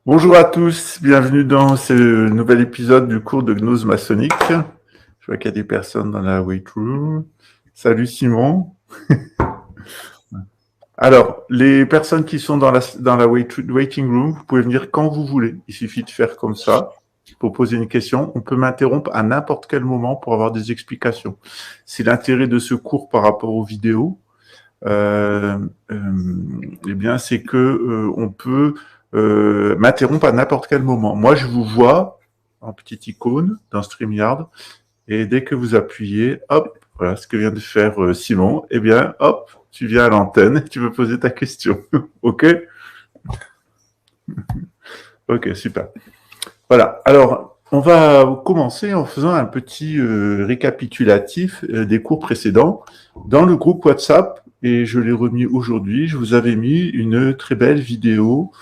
Bonjour à tous, bienvenue dans ce nouvel épisode du cours de gnose maçonnique. Je vois qu'il y a des personnes dans la wait room. Salut Simon. Alors, les personnes qui sont dans la waiting room, vous pouvez venir quand vous voulez. Il suffit de faire comme ça pour poser une question. On peut m'interrompre à n'importe quel moment pour avoir des explications. C'est l'intérêt de ce cours par rapport aux vidéos. Euh, eh bien, c'est que on peut m'interrompre à n'importe quel moment. Moi, je vous vois en petite icône dans StreamYard, et dès que vous appuyez, hop, voilà ce que vient de faire Simon, eh bien, hop, tu viens à l'antenne et tu peux poser ta question. OK? OK, super. Voilà. Alors, on va commencer en faisant un petit récapitulatif des cours précédents. Dans le groupe WhatsApp, et je l'ai remis aujourd'hui, je vous avais mis une très belle vidéo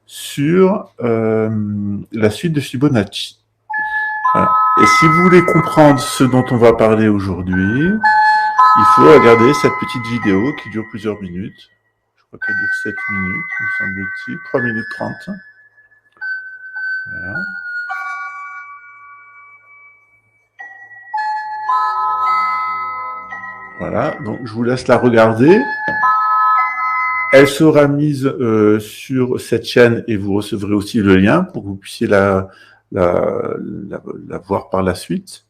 sur la suite de Fibonacci. Voilà. Et si vous voulez comprendre ce dont on va parler aujourd'hui, il faut regarder cette petite vidéo qui dure plusieurs minutes. Je crois qu'elle dure 7 minutes, me semble-t-il, 3 minutes 30. Voilà. Voilà, donc je vous laisse la regarder. Elle sera mise sur cette chaîne et vous recevrez aussi le lien pour que vous puissiez la voir par la suite.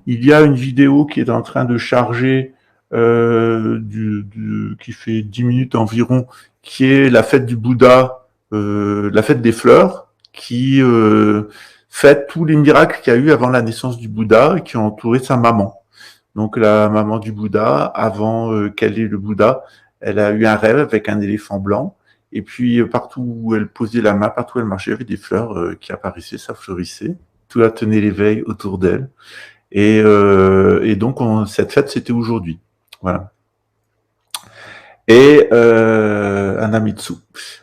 Il y a une vidéo qui est en train de charger qui fait 10 minutes environ, qui est la fête du Bouddha, la fête des fleurs, qui fête tous les miracles qu'il y a eu avant la naissance du Bouddha et qui ont entouré sa maman. Donc la maman du Bouddha, avant qu'elle ait le Bouddha, elle a eu un rêve avec un éléphant blanc. Et puis partout où elle posait la main, partout où elle marchait, il y avait des fleurs qui apparaissaient, ça fleurissait. Tout la tenait l'éveil autour d'elle. Et donc cette fête, c'était aujourd'hui. Voilà. Et Anamitsu.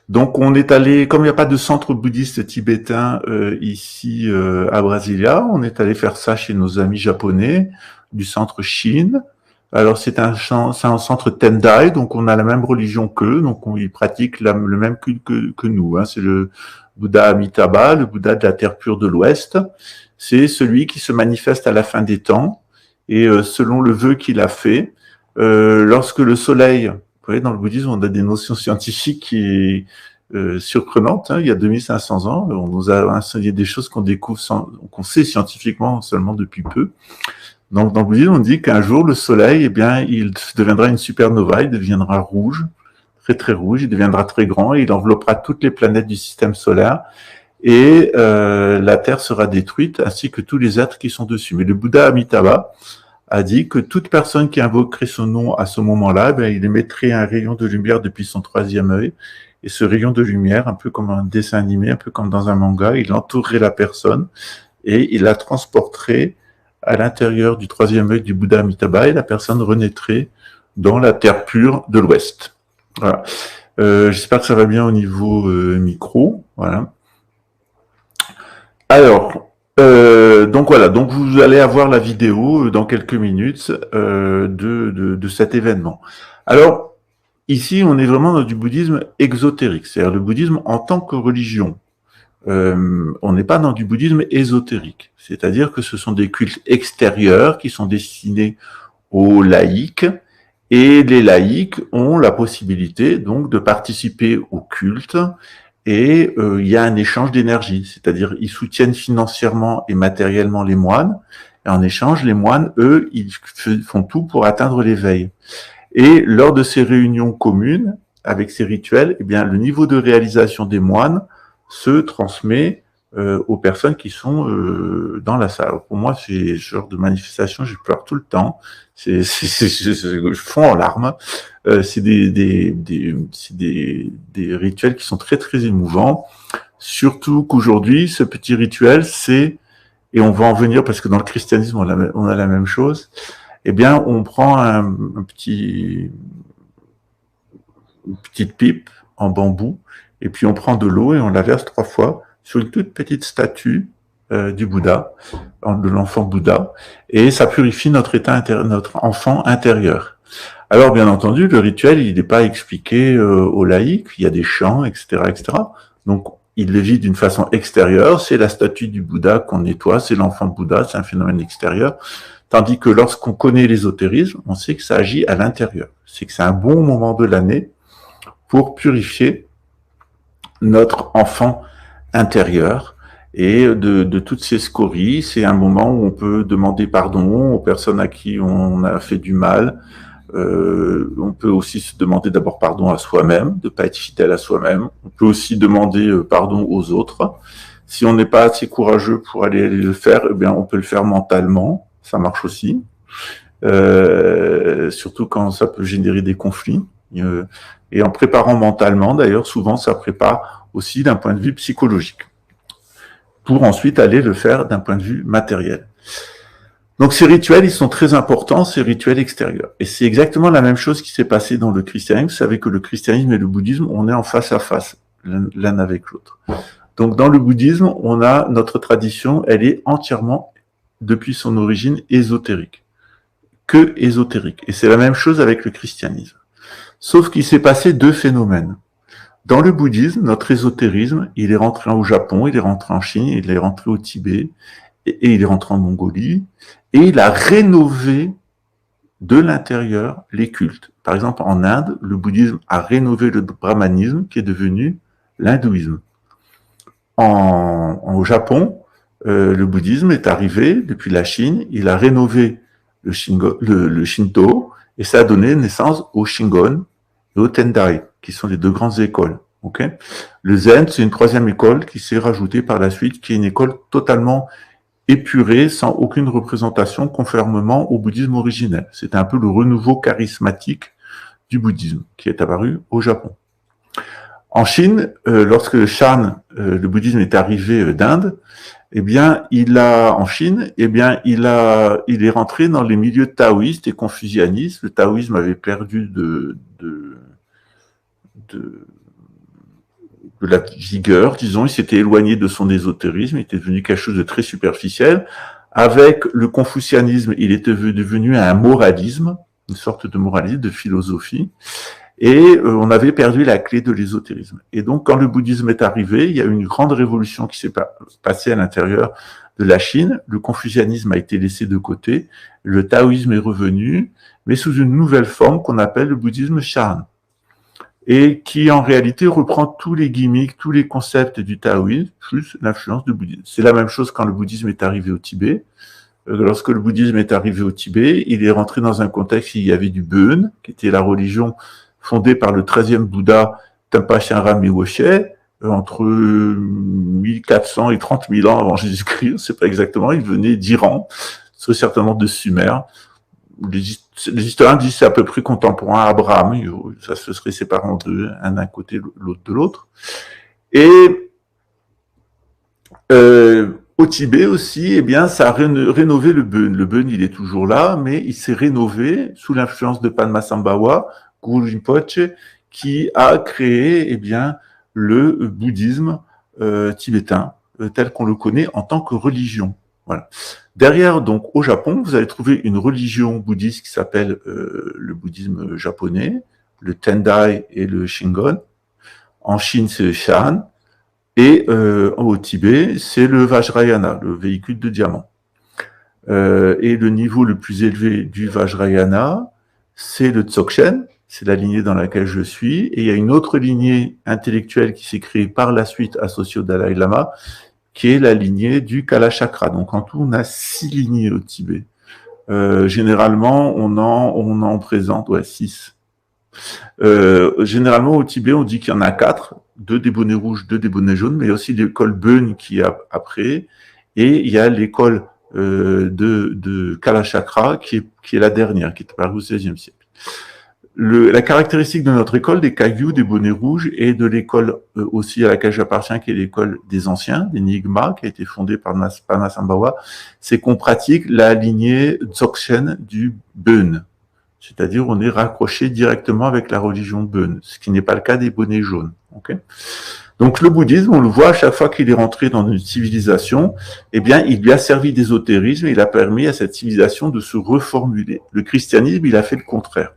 Donc on est allé, comme il n'y a pas de centre bouddhiste tibétain ici à Brasilia, on est allé faire ça chez nos amis japonais du centre Shin. Alors c'est un centre Tendai, donc on a la même religion qu'eux, donc ils pratiquent le même culte que nous. Hein. C'est le Bouddha Amitabha, le Bouddha de la terre pure de l'Ouest. C'est celui qui se manifeste à la fin des temps et selon le vœu qu'il a fait, lorsque le soleil, vous voyez, dans le bouddhisme, on a des notions scientifiques qui surprenantes. Hein. Il y a 2500 ans, on nous a enseigné des choses qu'on découvre, qu'on sait scientifiquement seulement depuis peu. Donc, dans le bouddhisme, on dit qu'un jour, le soleil, eh bien, il deviendra une supernova, il deviendra rouge, très très rouge, il deviendra très grand, et il enveloppera toutes les planètes du système solaire, et la Terre sera détruite, ainsi que tous les êtres qui sont dessus. Mais le Bouddha Amitabha a dit que toute personne qui invoquerait son nom à ce moment-là, ben, il émettrait un rayon de lumière depuis son troisième œil, et ce rayon de lumière, un peu comme un dessin animé, un peu comme dans un manga, il entourerait la personne, et il la transporterait à l'intérieur du troisième œil du Bouddha Amitabha, et la personne renaîtrait dans la terre pure de l'Ouest. Voilà. J'espère que ça va bien au niveau micro. Voilà. Alors, donc voilà, donc vous allez avoir la vidéo dans quelques minutes de cet événement. Alors, ici, on est vraiment dans du bouddhisme exotérique, c'est-à-dire le bouddhisme en tant que religion. On n'est pas dans du bouddhisme ésotérique, c'est-à-dire que ce sont des cultes extérieurs qui sont destinés aux laïcs, et les laïcs ont la possibilité donc de participer au culte, et il y a un échange d'énergie, c'est-à-dire ils soutiennent financièrement et matériellement les moines, et en échange, les moines, eux, ils font tout pour atteindre l'éveil. Et lors de ces réunions communes, avec ces rituels, eh bien, le niveau de réalisation des moines se transmet aux personnes qui sont dans la salle. Alors pour moi, c'est ce genre de manifestation, je pleure tout le temps. Je fonds en larmes. C'est des rituels qui sont très très émouvants. Surtout qu'aujourd'hui, ce petit rituel, c'est, et on va en venir parce que dans le christianisme, on a la même chose. Eh bien, on prend une petite pipe en bambou, et puis on prend de l'eau et on la verse 3 fois sur une toute petite statue du Bouddha, de l'enfant Bouddha, et ça purifie notre enfant intérieur. Alors, bien entendu, le rituel, il n'est pas expliqué aux laïcs, il y a des chants, etc., etc. Donc, il le vit d'une façon extérieure, c'est la statue du Bouddha qu'on nettoie, c'est l'enfant Bouddha, c'est un phénomène extérieur. Tandis que lorsqu'on connaît l'ésotérisme, on sait que ça agit à l'intérieur. C'est que c'est un bon moment de l'année pour purifier notre enfant intérieur et de toutes ces scories. C'est un moment où on peut demander pardon aux personnes à qui on a fait du mal. On peut aussi se demander d'abord pardon à soi-même, de ne pas être fidèle à soi-même. On peut aussi demander pardon aux autres. Si on n'est pas assez courageux pour aller le faire, eh bien, on peut le faire mentalement. Ça marche aussi. Surtout quand ça peut générer des conflits. Et en préparant mentalement, d'ailleurs, souvent, ça prépare aussi d'un point de vue psychologique, pour ensuite aller le faire d'un point de vue matériel. Donc ces rituels, ils sont très importants, ces rituels extérieurs. Et c'est exactement la même chose qui s'est passée dans le christianisme. Vous savez que le christianisme et le bouddhisme, on est en face à face, l'un avec l'autre. Donc dans le bouddhisme, on a notre tradition, elle est entièrement, depuis son origine, ésotérique. Que ésotérique. Et c'est la même chose avec le christianisme. Sauf qu'il s'est passé deux phénomènes. Dans le bouddhisme, notre ésotérisme, il est rentré au Japon, il est rentré en Chine, il est rentré au Tibet, et il est rentré en Mongolie, et il a rénové de l'intérieur les cultes. Par exemple, en Inde, le bouddhisme a rénové le brahmanisme, qui est devenu l'hindouisme. Au Japon, le bouddhisme est arrivé depuis la Chine, il a rénové le Shinto, et ça a donné naissance au Shingon et au Tendai, qui sont les deux grandes écoles. Okay, le Zen, c'est une troisième école qui s'est rajoutée par la suite, qui est une école totalement épurée, sans aucune représentation, conformément au bouddhisme originel. C'est un peu le renouveau charismatique du bouddhisme qui est apparu au Japon. En Chine, lorsque le Shan, le bouddhisme est arrivé d'Inde, eh bien, il est rentré dans les milieux taoïstes et confucianistes. Le taoïsme avait perdu de la vigueur, disons, il s'était éloigné de son ésotérisme, il était devenu quelque chose de très superficiel. Avec le confucianisme, il était devenu un moralisme, une sorte de moralisme, de philosophie, et on avait perdu la clé de l'ésotérisme. Et donc, quand le bouddhisme est arrivé, il y a eu une grande révolution qui s'est passée à l'intérieur de la Chine. Le confucianisme a été laissé de côté, le taoïsme est revenu, mais sous une nouvelle forme qu'on appelle le bouddhisme Shan, et qui en réalité reprend tous les gimmicks, tous les concepts du taoïsme, plus l'influence du bouddhisme. C'est la même chose quand le bouddhisme est arrivé au Tibet. Lorsque le bouddhisme est arrivé au Tibet, il est rentré dans un contexte où il y avait du Bön, qui était la religion fondée par le 13e Bouddha Trungpa Shenra Mewoshe, entre 1400 et 30 000 ans avant Jésus-Christ, on ne sait pas exactement, il venait d'Iran, c'est certainement de Sumer. Les historiens disent que c'est à peu près contemporain à Abraham, ça se serait séparé en deux, un d'un côté, l'autre de l'autre. Et au Tibet aussi, eh bien, ça a rénové le Bön. Le Bön, il est toujours là, mais il s'est rénové sous l'influence de Padmasambhava, Guru Rinpoche, qui a créé, eh bien, le bouddhisme tibétain, tel qu'on le connaît en tant que religion. Voilà. Derrière, donc, au Japon, vous allez trouver une religion bouddhiste qui s'appelle le bouddhisme japonais, le Tendai et le Shingon. En Chine, c'est le Shan. Et au Tibet, c'est le Vajrayana, le véhicule de diamant. Et le niveau le plus élevé du Vajrayana, c'est le Dzogchen, c'est la lignée dans laquelle je suis. Et il y a une autre lignée intellectuelle qui s'est créée par la suite associée au Dalai Lama, qui est la lignée du Kalachakra. Donc en tout, on a 6 lignées au Tibet. Généralement, on en présente 6. Généralement, au Tibet, on dit qu'il y en a 4, 2 des bonnets rouges, 2 des bonnets jaunes, mais il y a aussi l'école Bön qui est après, et il y a l'école de Kalachakra qui est la dernière, qui est apparue au XVIe siècle. La caractéristique de notre école, des Kagyu, des bonnets rouges, et de l'école aussi à laquelle j'appartiens, qui est l'école des anciens, des Nyingma, qui a été fondée par Padmasambhava, c'est qu'on pratique la lignée Dzogchen du Bön. C'est-à-dire, on est raccroché directement avec la religion Bön, ce qui n'est pas le cas des bonnets jaunes. Okay, donc, le bouddhisme, on le voit à chaque fois qu'il est rentré dans une civilisation, eh bien, il lui a servi d'ésotérisme et il a permis à cette civilisation de se reformuler. Le christianisme, il a fait le contraire.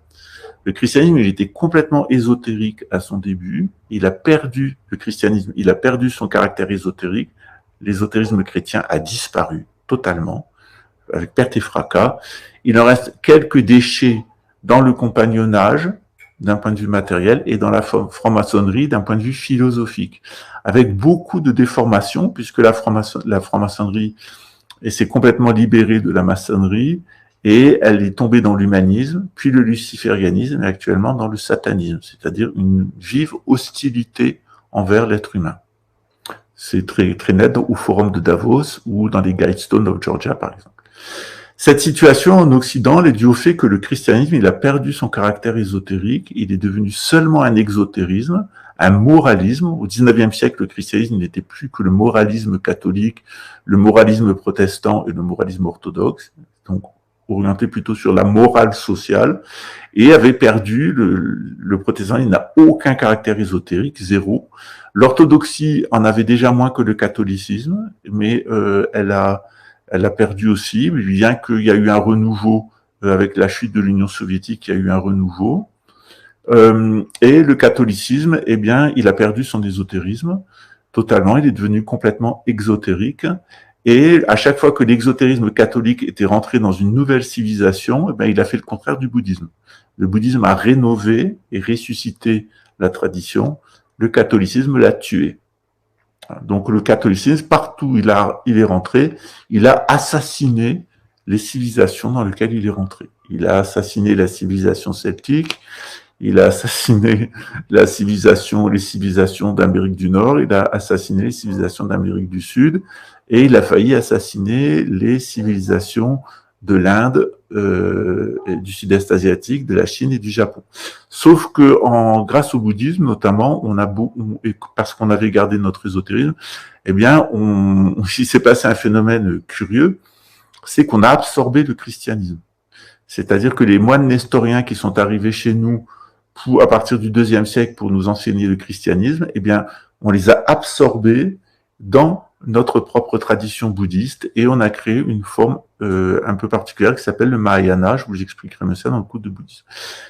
Le christianisme, il était complètement ésotérique à son début. Il a perdu le christianisme, il a perdu son caractère ésotérique. L'ésotérisme chrétien a disparu totalement, avec perte et fracas. Il en reste quelques déchets dans le compagnonnage, d'un point de vue matériel, et dans la franc-maçonnerie, d'un point de vue philosophique, avec beaucoup de déformations, puisque la franc-maçonnerie s'est complètement libérée de la maçonnerie, et elle est tombée dans l'humanisme, puis le luciférianisme, et actuellement dans le satanisme, c'est-à-dire une vive hostilité envers l'être humain. C'est très, très net au forum de Davos ou dans les Guidestones of Georgia, par exemple. Cette situation en Occident est due au fait que le christianisme, il a perdu son caractère ésotérique, il est devenu seulement un exotérisme, un moralisme. Au XIXe siècle, le christianisme n'était plus que le moralisme catholique, le moralisme protestant et le moralisme orthodoxe, donc orienté plutôt sur la morale sociale, et avait perdu le protestantisme, il n'a aucun caractère ésotérique, zéro. L'orthodoxie en avait déjà moins que le catholicisme, mais elle a perdu aussi, bien qu'il y a eu un renouveau avec la chute de l'Union soviétique, il y a eu un renouveau. Et le catholicisme, eh bien, il a perdu son ésotérisme totalement, il est devenu complètement exotérique. Et à chaque fois que l'exotérisme catholique était rentré dans une nouvelle civilisation, eh bien, il a fait le contraire du bouddhisme. Le bouddhisme a rénové et ressuscité la tradition, le catholicisme l'a tué. Donc le catholicisme, partout où il est rentré, il a assassiné les civilisations dans lesquelles il est rentré. Il a assassiné la civilisation celtique, il a assassiné les civilisations d'Amérique du Nord, il a assassiné les civilisations d'Amérique du Sud, et il a failli assassiner les civilisations de l'Inde, du sud-est asiatique, de la Chine et du Japon. Sauf que grâce au bouddhisme notamment, parce qu'on avait gardé notre ésotérisme, eh bien, il s'est passé un phénomène curieux, c'est qu'on a absorbé le christianisme. C'est-à-dire que les moines nestoriens qui sont arrivés chez nous à partir du IIe siècle pour nous enseigner le christianisme, eh bien, on les a absorbés dans notre propre tradition bouddhiste et on a créé une forme un peu particulière qui s'appelle le Mahayana. Je vous expliquerai mieux ça dans le cours de bouddhisme.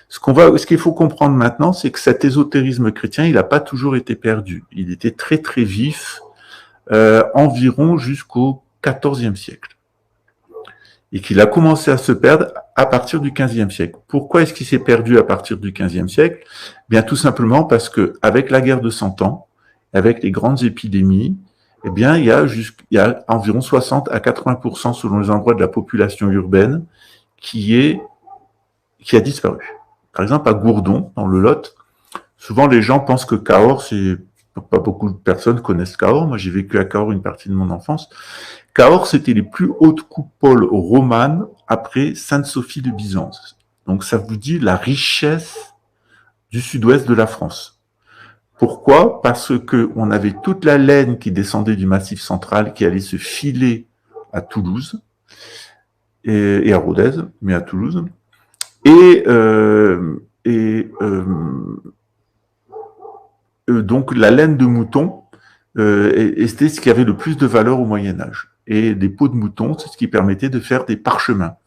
Ce qu'il faut comprendre maintenant, c'est que cet ésotérisme chrétien, il n'a pas toujours été perdu. Il était très très vif, environ jusqu'au XIVe siècle. Et qu'il a commencé à se perdre à partir du XVe siècle. Pourquoi est-ce qu'il s'est perdu à partir du XVe siècle? Bien, tout simplement parce que avec la guerre de 100 ans, avec les grandes épidémies, eh bien, il y a environ 60 à 80% selon les endroits de la population urbaine qui a disparu. Par exemple, à Gourdon, dans le Lot, souvent les gens pensent que Cahors, pas beaucoup de personnes connaissent Cahors. Moi, j'ai vécu à Cahors une partie de mon enfance. Cahors, c'était les plus hautes coupoles romanes après Sainte-Sophie de Byzance. Donc, ça vous dit la richesse du sud-ouest de la France. Pourquoi? Parce que on avait toute la laine qui descendait du Massif central qui allait se filer à Toulouse et à Rodez, mais à Toulouse. Donc la laine de mouton c'était ce qui avait le plus de valeur au Moyen-Âge. Et des peaux de mouton, c'est ce qui permettait de faire des parchemins,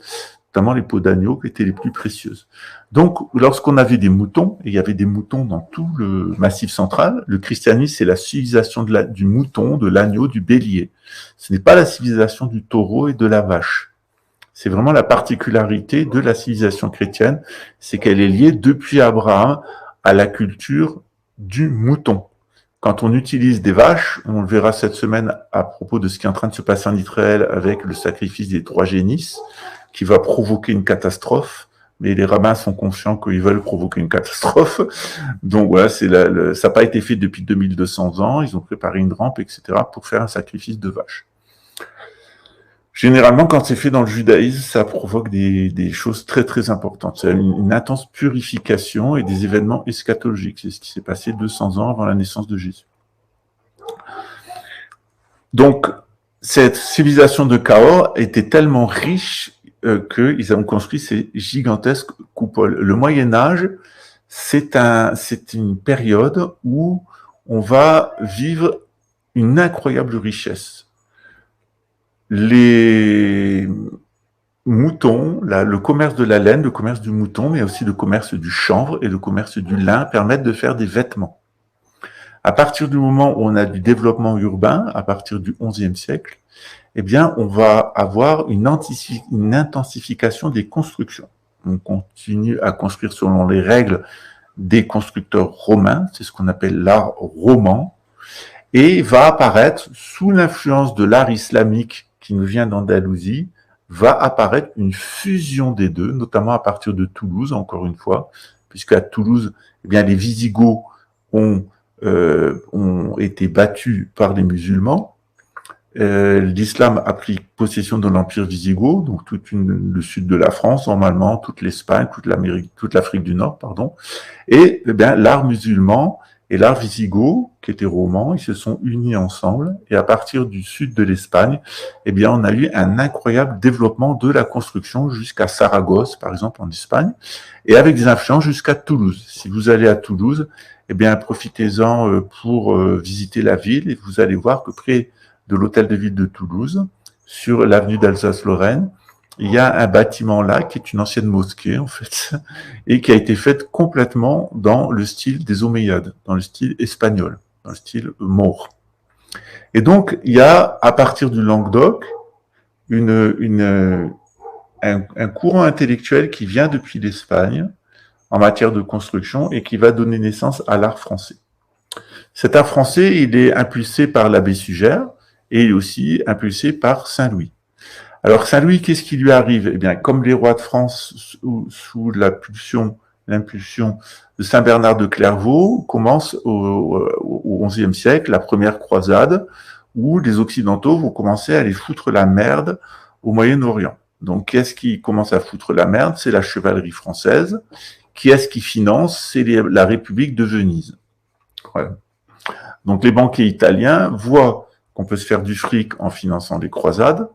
notamment les peaux d'agneau qui étaient les plus précieuses. Donc, lorsqu'on avait des moutons, et il y avait des moutons dans tout le Massif central, le christianisme, c'est la civilisation du mouton, de l'agneau, du bélier. Ce n'est pas la civilisation du taureau et de la vache. C'est vraiment la particularité de la civilisation chrétienne, c'est qu'elle est liée depuis Abraham à la culture du mouton. Quand on utilise des vaches, on le verra cette semaine à propos de ce qui est en train de se passer en Israël avec le sacrifice des 3 génisses, qui va provoquer une catastrophe, mais les rabbins sont conscients qu'ils veulent provoquer une catastrophe. Donc voilà, ça n'a pas été fait depuis 2200 ans, ils ont préparé une rampe, etc., pour faire un sacrifice de vache. Généralement, quand c'est fait dans le judaïsme, ça provoque des choses très très importantes. C'est une intense purification et des événements eschatologiques. C'est ce qui s'est passé 200 ans avant la naissance de Jésus. Donc, cette civilisation de Cahors était tellement riche qu'ils ont construit ces gigantesques coupoles. Le Moyen-Âge, c'est une période où on va vivre une incroyable richesse. Les mouton, le commerce de la laine, le commerce du mouton, mais aussi le commerce du chanvre et le commerce du lin permettent de faire des vêtements. À partir du moment où on a du développement urbain, à partir du XIe siècle, eh bien, on va avoir une intensification des constructions. On continue à construire selon les règles des constructeurs romains, c'est ce qu'on appelle l'art roman, et va apparaître, sous l'influence de l'art islamique qui nous vient d'Andalousie, va apparaître une fusion des deux, notamment à partir de Toulouse, encore une fois, puisque à Toulouse, eh bien, les Visigoths ont été battus par les musulmans. L'islam a pris possession de l'empire wisigoth, donc le sud de la France, normalement, toute l'Espagne, toute l'Afrique du Nord, pardon. Et eh bien, l'art musulman et l'art wisigoth, qui était roman, ils se sont unis ensemble. Et à partir du sud de l'Espagne, eh bien, on a eu un incroyable développement de la construction jusqu'à Saragosse, par exemple, en Espagne, et avec des influences jusqu'à Toulouse. Si vous allez à Toulouse, eh bien, profitez-en pour visiter la ville et vous allez voir que près de l'hôtel de ville de Toulouse, sur l'avenue d'Alsace-Lorraine, il y a un bâtiment là qui est une ancienne mosquée en fait, et qui a été faite complètement dans le style des Omeyyades, dans le style espagnol, dans le style maure. Et donc il y a à partir du Languedoc un courant intellectuel qui vient depuis l'Espagne en matière de construction et qui va donner naissance à l'art français. Cet art français, il est impulsé par l'abbé Suger et il est aussi impulsé par Saint-Louis. Alors Saint-Louis, qu'est-ce qui lui arrive? Eh bien, comme les rois de France sous l'impulsion de Saint Bernard de Clairvaux, commence au XIe siècle, la première croisade, où les Occidentaux vont commencer à aller foutre la merde au Moyen-Orient. Donc, qu'est-ce qui commence à foutre la merde? C'est la chevalerie française. Qui est-ce qui finance? C'est la République de Venise. Voilà. Donc, les banquiers italiens voient qu'on peut se faire du fric en finançant les croisades.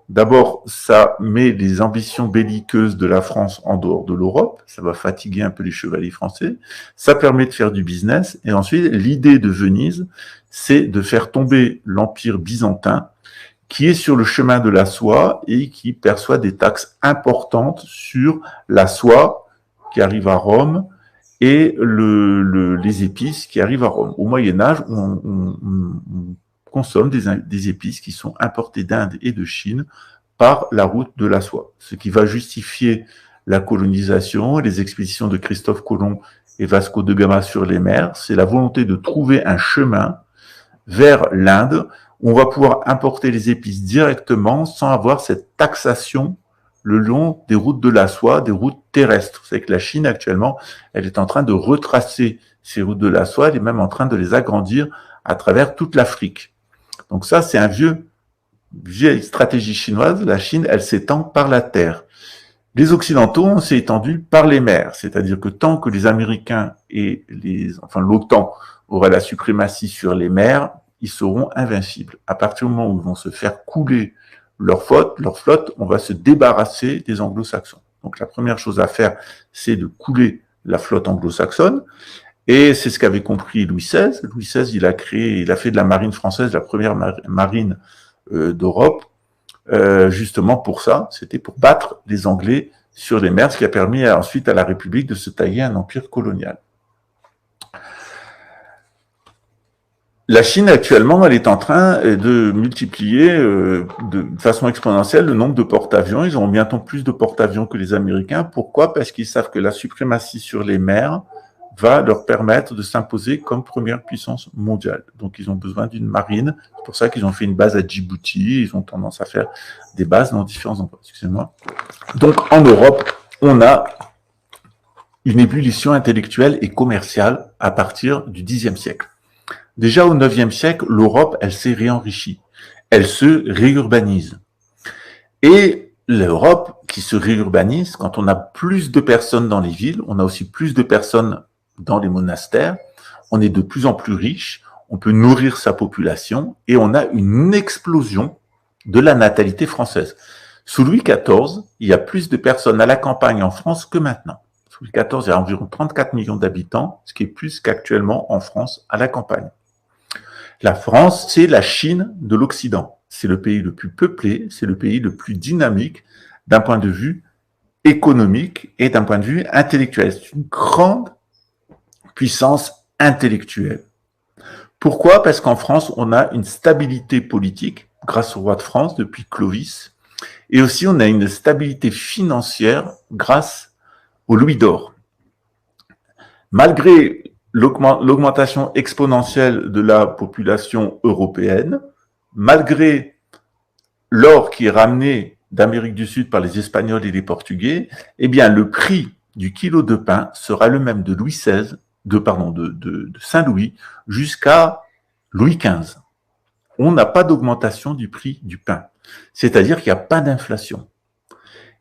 D'abord, ça met les ambitions belliqueuses de la France en dehors de l'Europe. Ça va fatiguer un peu les chevaliers français. Ça permet de faire du business. Et ensuite, l'idée de Venise, c'est de faire tomber l'empire byzantin, qui est sur le chemin de la soie et qui perçoit des taxes importantes sur la soie qui arrive à Rome et les épices qui arrivent à Rome. Au Moyen-Âge, on consomme des épices qui sont importées d'Inde et de Chine par la route de la soie, ce qui va justifier la colonisation et les expéditions de Christophe Colomb et Vasco de Gama sur les mers. C'est la volonté de trouver un chemin vers l'Inde où on va pouvoir importer les épices directement sans avoir cette taxation le long des routes de la soie, des routes terrestres. Vous savez que la Chine, actuellement, elle est en train de retracer ces routes de la soie, elle est même en train de les agrandir à travers toute l'Afrique. Donc ça, c'est vieille stratégie chinoise. La Chine, elle s'étend par la terre. Les Occidentaux, on s'est étendu par les mers. C'est-à-dire que tant que les Américains et l'OTAN auraient la suprématie sur les mers, ils seront invincibles. À partir du moment où ils vont se faire couler leur flotte, on va se débarrasser des anglo-saxons. Donc la première chose à faire, c'est de couler la flotte anglo-saxonne. Et c'est ce qu'avait compris Louis XVI. Louis XVI, il a fait de la marine française la première marine d'Europe, justement pour ça. C'était pour battre les Anglais sur les mers, ce qui a permis ensuite à la République de se tailler un empire colonial. La Chine, actuellement, elle est en train de multiplier de façon exponentielle le nombre de porte-avions. Ils ont bientôt plus de porte-avions que les Américains. Pourquoi? Parce qu'ils savent que la suprématie sur les mers va leur permettre de s'imposer comme première puissance mondiale. Donc, ils ont besoin d'une marine. C'est pour ça qu'ils ont fait une base à Djibouti. Ils ont tendance à faire des bases dans différents endroits. Excusez-moi. Donc, en Europe, on a une ébullition intellectuelle et commerciale à partir du Xe siècle. Déjà au IXe siècle, l'Europe, elle s'est réenrichie. Elle se réurbanise. Et l'Europe qui se réurbanise, quand on a plus de personnes dans les villes, on a aussi plus de personnes dans les monastères, on est de plus en plus riche, on peut nourrir sa population et on a une explosion de la natalité française. Sous Louis XIV, il y a plus de personnes à la campagne en France que maintenant. Sous Louis XIV, il y a environ 34 millions d'habitants, ce qui est plus qu'actuellement en France à la campagne. La France, c'est la Chine de l'Occident. C'est le pays le plus peuplé, c'est le pays le plus dynamique, d'un point de vue économique et d'un point de vue intellectuel. C'est une grande puissance intellectuelle. Pourquoi? Parce qu'en France, on a une stabilité politique grâce au roi de France depuis Clovis, et aussi on a une stabilité financière grâce au louis d'or. Malgré l'augmentation exponentielle de la population européenne, malgré l'or qui est ramené d'Amérique du Sud par les Espagnols et les Portugais, eh bien le prix du kilo de pain sera le même de Louis XVI, de Saint-Louis jusqu'à Louis XV. On n'a pas d'augmentation du prix du pain. C'est-à-dire qu'il n'y a pas d'inflation.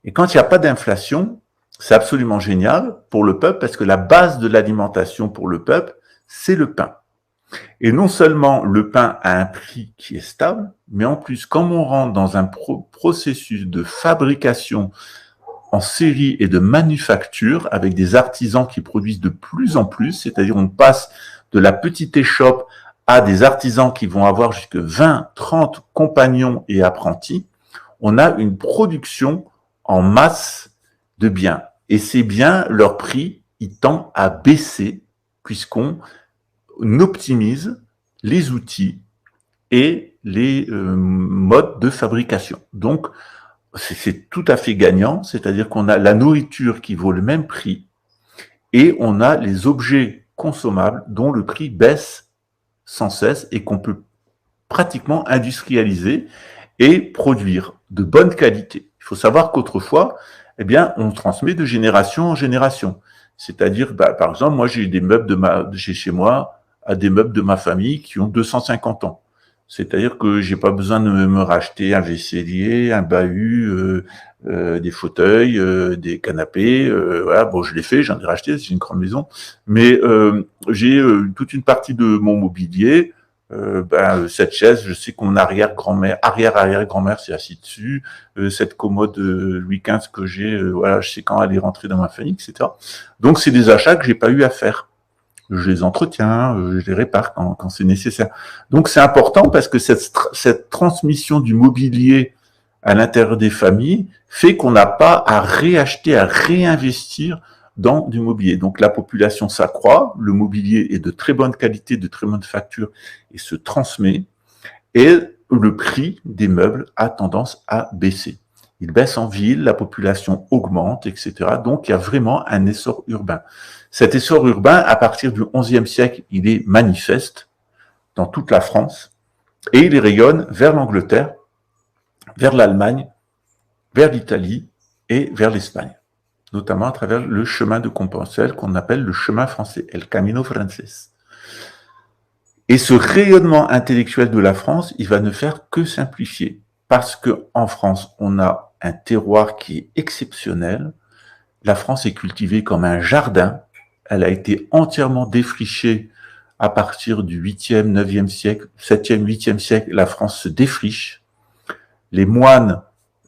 Et quand il n'y a pas d'inflation, c'est absolument génial pour le peuple parce que la base de l'alimentation pour le peuple, c'est le pain. Et non seulement le pain a un prix qui est stable, mais en plus, comme on rentre dans un processus de fabrication en série et de manufacture avec des artisans qui produisent de plus en plus, c'est-à-dire on passe de la petite échoppe à des artisans qui vont avoir jusqu'à 20, 30 compagnons et apprentis, on a une production en masse de biens. Et ces biens, leur prix, il tend à baisser puisqu'on optimise les outils et les modes de fabrication. Donc, c'est tout à fait gagnant, c'est-à-dire qu'on a la nourriture qui vaut le même prix et on a les objets consommables dont le prix baisse sans cesse et qu'on peut pratiquement industrialiser et produire de bonne qualité. Il faut savoir qu'autrefois, eh bien, on transmet de génération en génération. C'est-à-dire, par exemple, moi, j'ai des meubles j'ai chez moi des meubles de ma famille qui ont 250 ans. C'est-à-dire que j'ai pas besoin de me racheter un vaisselier, un bahut, des fauteuils, des canapés. Voilà, bon, je l'ai fait, j'en ai racheté, c'est une grande maison. Mais j'ai toute une partie de mon mobilier. Cette chaise, je sais que mon arrière-grand-mère s'est assise dessus. Cette commode Louis XV que j'ai, voilà, je sais quand elle est rentrée dans ma famille, etc. Donc, c'est des achats que j'ai pas eu à faire. Je les entretiens, je les répare quand c'est nécessaire. Donc, c'est important parce que cette transmission du mobilier à l'intérieur des familles fait qu'on n'a pas à réacheter, à réinvestir dans du mobilier. Donc la population s'accroît, le mobilier est de très bonne qualité, de très bonne facture et se transmet, et le prix des meubles a tendance à baisser. Il baisse en ville, la population augmente, etc. Donc il y a vraiment un essor urbain. Cet essor urbain, à partir du XIe siècle, il est manifeste dans toute la France et il rayonne vers l'Angleterre, vers l'Allemagne, vers l'Italie et vers l'Espagne, notamment à travers le chemin de Compostelle qu'on appelle le chemin français, El Camino Frances. Et ce rayonnement intellectuel de la France, il va ne faire que simplifier, parce que en France, on a un terroir qui est exceptionnel. La France est cultivée comme un jardin. Elle a été entièrement défrichée à partir du 8e, 9e siècle, 7e, 8e siècle. La France se défriche. Les moines,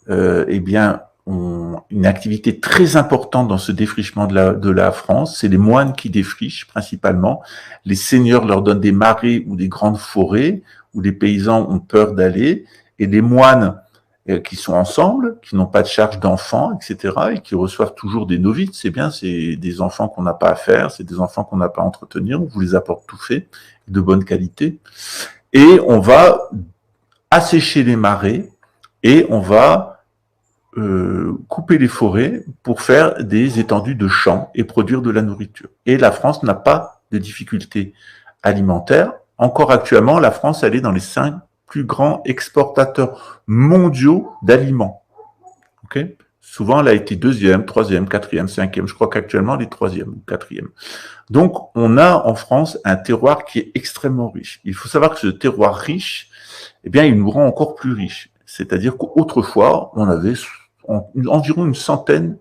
eh bien, ont une activité très importante dans ce défrichement de la France. C'est les moines qui défrichent principalement. Les seigneurs leur donnent des marais ou des grandes forêts où les paysans ont peur d'aller. Et les moines qui sont ensemble, qui n'ont pas de charge d'enfants, etc., et qui reçoivent toujours des novices, c'est bien, c'est des enfants qu'on n'a pas à faire, c'est des enfants qu'on n'a pas à entretenir, on vous les apporte tout fait, de bonne qualité. Et on va assécher les marais et on va couper les forêts pour faire des étendues de champs et produire de la nourriture. Et la France n'a pas de difficultés alimentaires. Encore actuellement, la France, elle est dans les 5 plus grands exportateurs mondiaux d'aliments. Okay, souvent, elle a été 2e, 3e, 4e, 5e. Je crois qu'actuellement, elle est 3e ou 4e. Donc, on a en France un terroir qui est extrêmement riche. Il faut savoir que ce terroir riche, eh bien, il nous rend encore plus riches. C'est-à-dire qu'autrefois, on avait environ une centaine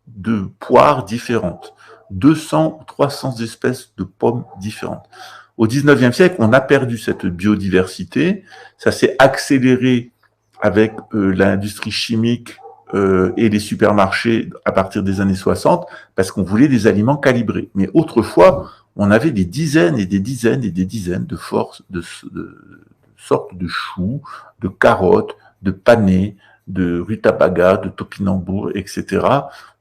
de poires différentes, 200 ou 300 espèces de pommes différentes. Au 19e siècle, on a perdu cette biodiversité, ça s'est accéléré avec l'industrie chimique et les supermarchés à partir des années 60, parce qu'on voulait des aliments calibrés. Mais autrefois, on avait des dizaines et des dizaines et des dizaines de sortes de choux, de carottes, de panais, de rutabaga, de topinambour, etc.,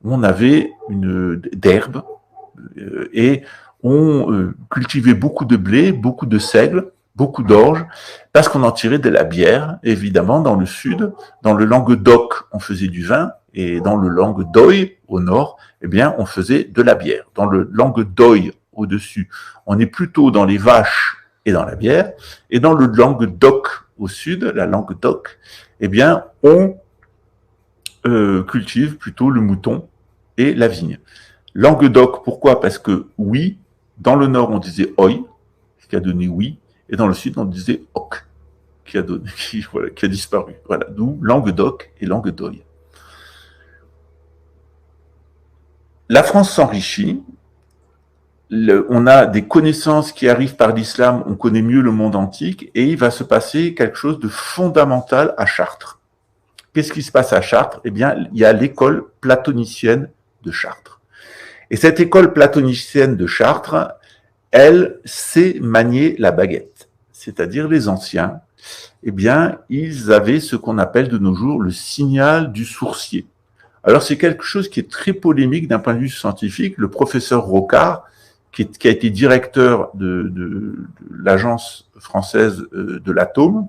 où on avait d'herbes et on cultivait beaucoup de blé, beaucoup de seigle, beaucoup d'orge, parce qu'on en tirait de la bière. Évidemment, dans le sud, dans le Languedoc, on faisait du vin, et dans le Languedoy, au nord, eh bien, on faisait de la bière. Dans le Languedoy, au-dessus, on est plutôt dans les vaches et dans la bière, et dans le Languedoc, au sud, la Languedoc, eh bien, on cultive plutôt le mouton et la vigne. Languedoc, pourquoi? Parce que oui, dans le nord, on disait oi, ce qui a donné oui, et dans le sud, on disait oc, qui a donné, voilà, qui a disparu. Voilà, d'où Languedoc et Languedoy. La France s'enrichit. On a des connaissances qui arrivent par l'islam, on connaît mieux le monde antique, et il va se passer quelque chose de fondamental à Chartres. Qu'est-ce qui se passe à Chartres? Eh bien, il y a l'école platonicienne de Chartres. Et cette école platonicienne de Chartres, elle sait manier la baguette. C'est-à-dire les anciens, eh bien, ils avaient ce qu'on appelle de nos jours le signal du sourcier. Alors, c'est quelque chose qui est très polémique d'un point de vue scientifique. Le professeur Rocard, qui a été directeur de l'agence française de l'atome,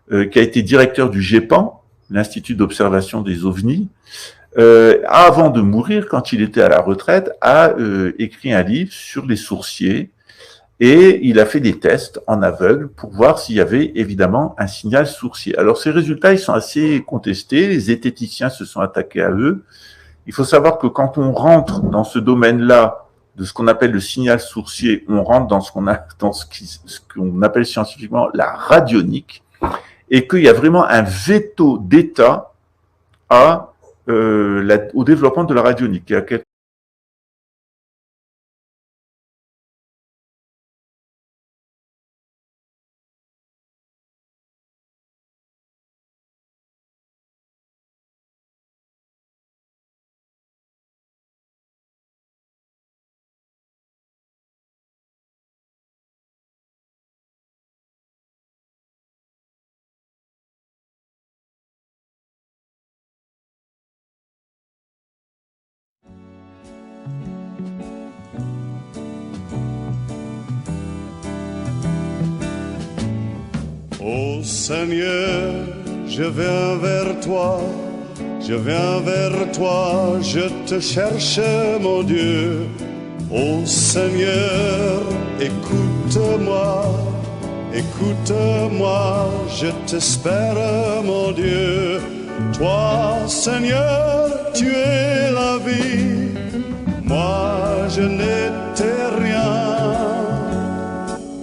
qui a été directeur du GEPAN, l'Institut d'observation des ovnis, avant de mourir, quand il était à la retraite, a écrit un livre sur les sourciers et il a fait des tests en aveugle pour voir s'il y avait évidemment un signal sourcier. Alors ces résultats, ils sont assez contestés, les zététiciens se sont attaqués à eux. Il faut savoir que quand on rentre dans ce domaine-là de ce qu'on appelle le signal sourcier, on rentre dans ce qu'on appelle scientifiquement la radionique, et qu'il y a vraiment un veto d'État au développement de la radionique. Il y a Ô Seigneur, je viens vers toi, je te cherche, mon Dieu. Ô Seigneur, écoute-moi, je t'espère, mon Dieu. Toi, Seigneur, tu es la vie, moi je n'étais rien.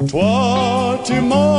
Toi, tu m'as